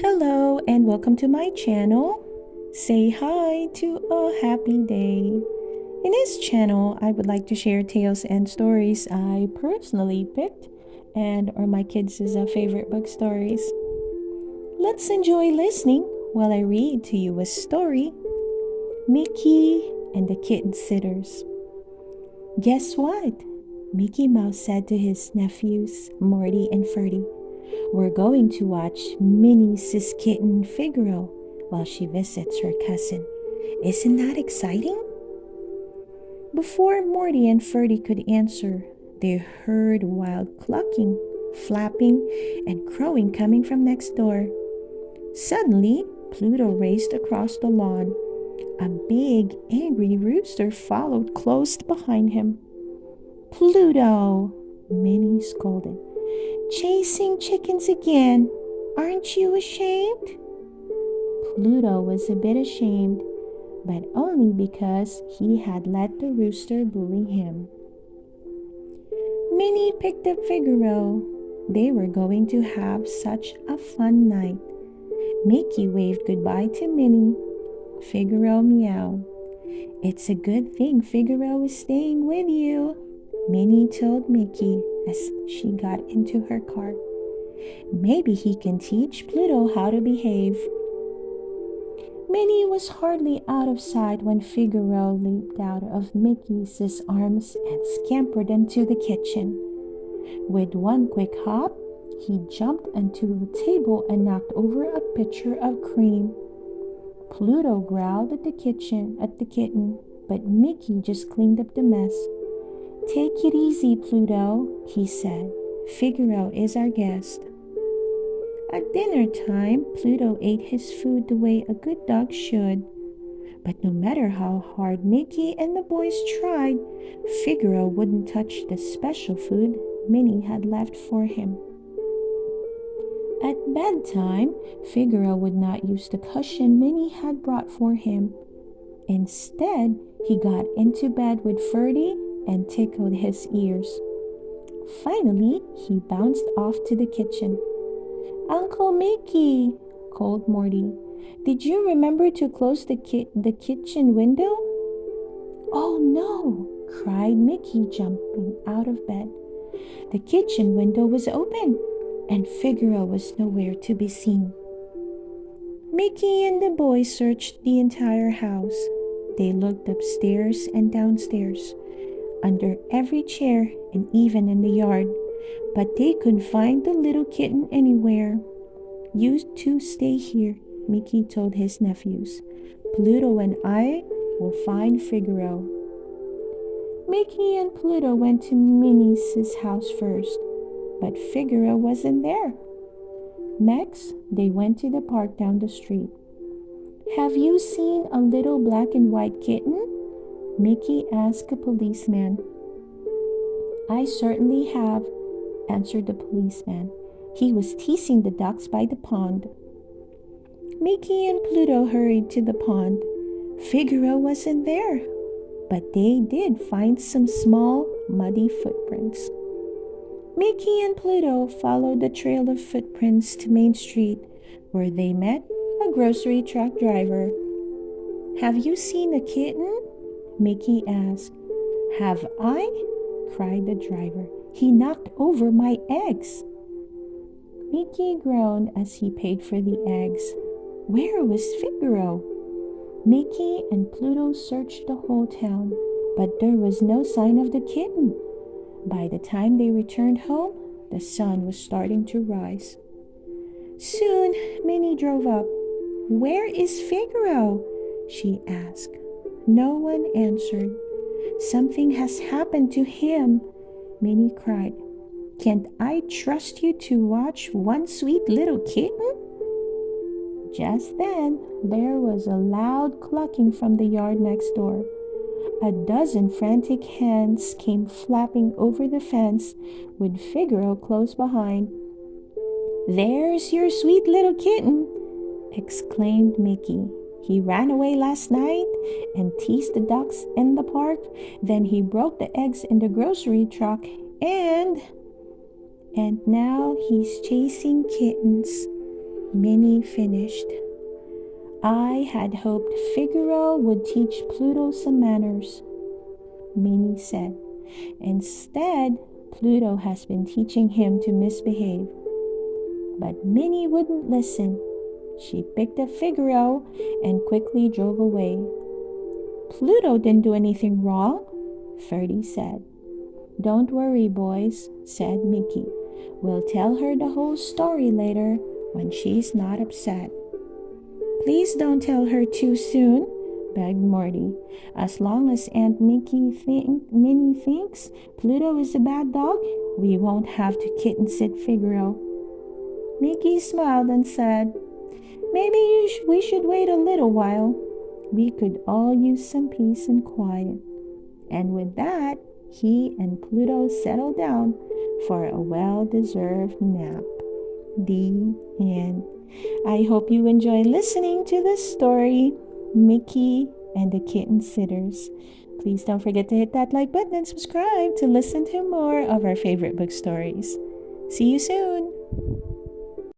Hello and welcome to my channel. Say hi to a happy day. In this channel, I would like to share tales and stories I personally picked and are my kids' favorite book stories. Let's enjoy listening while I read to you a story, Mickey and the Kitten-Sitters. Guess what? Mickey Mouse said to his nephews, Morty and Ferdy. We're going to watch Minnie's kitten Figaro while she visits her cousin. Isn't that exciting? Before Morty and Ferdy could answer, they heard wild clucking, flapping, and crowing coming from next door. Suddenly, Pluto raced across the lawn. A big, angry rooster followed close behind him. Pluto, Minnie scolded. Chasing chickens again. Aren't you ashamed? Pluto was a bit ashamed, but only because he had let the rooster bully him. Minnie picked up Figaro. They were going to have such a fun night. Mickey waved goodbye to Minnie. Figaro meowed. It's a good thing Figaro is staying with you, Minnie told Mickey as she got into her car. Maybe he can teach Pluto how to behave. Minnie was hardly out of sight when Figaro leaped out of Mickey's arms and scampered into the kitchen. With one quick hop, he jumped onto the table and knocked over a pitcher of cream. Pluto growled at the kitten, but Mickey just cleaned up the mess. Take it easy, Pluto, he said. Figaro is our guest. At dinner time, Pluto ate his food the way a good dog should. But no matter how hard Mickey and the boys tried, Figaro wouldn't touch the special food Minnie had left for him. At bedtime, Figaro would not use the cushion Minnie had brought for him. Instead, he got into bed with Ferdy and tickled his ears. Finally, he bounced off to the kitchen. Uncle Mickey, called Morty, did you remember to close the kitchen window? Oh no, cried Mickey, jumping out of bed. The kitchen window was open, and Figaro was nowhere to be seen. Mickey and the boys searched the entire house. They looked upstairs and downstairs, under every chair and even in the yard, but they couldn't find the little kitten anywhere. You two stay here, Mickey told his nephews. Pluto and I will find Figaro. Mickey and Pluto went to Minnie's house first, but Figaro wasn't there. Next, they went to the park down the street. Have you seen a little black and white kitten? Mickey asked a policeman. I certainly have, answered the policeman. He was teasing the ducks by the pond. Mickey and Pluto hurried to the pond. Figaro wasn't there, but they did find some small, muddy footprints. Mickey and Pluto followed the trail of footprints to Main Street, where they met a grocery truck driver. Have you seen a kitten? Mickey asked. Have I? Cried the driver. He knocked over my eggs. Mickey groaned as he paid for the eggs. Where was Figaro? Mickey and Pluto searched the whole town, but there was no sign of the kitten. By the time they returned home, the sun was starting to rise. Soon, Minnie drove up. Where is Figaro? She asked. No one answered. Something has happened to him, Minnie cried. Can't I trust you to watch one sweet little kitten? Just then, there was a loud clucking from the yard next door. A dozen frantic hands came flapping over the fence, with Figaro close behind. There's your sweet little kitten, exclaimed Mickey. He ran away last night and teased the ducks in the park. Then he broke the eggs in the grocery truck and now he's chasing kittens. Minnie finished. I had hoped Figaro would teach Pluto some manners, Minnie said. Instead, Pluto has been teaching him to misbehave. But Minnie wouldn't listen. She picked up Figaro and quickly drove away. Pluto didn't do anything wrong, Ferdy said. Don't worry, boys, said Mickey. We'll tell her the whole story later when she's not upset. Please don't tell her too soon, begged Morty. As long as Aunt Minnie thinks Pluto is a bad dog, we won't have to kitten-sit Figaro. Mickey smiled and said, Maybe we should wait a little while. We could all use some peace and quiet. And with that, he and Pluto settled down for a well-deserved nap. The end. I hope you enjoy listening to this story, Mickey and the Kitten-Sitters. Please don't forget to hit that like button and subscribe to listen to more of our favorite book stories. See you soon!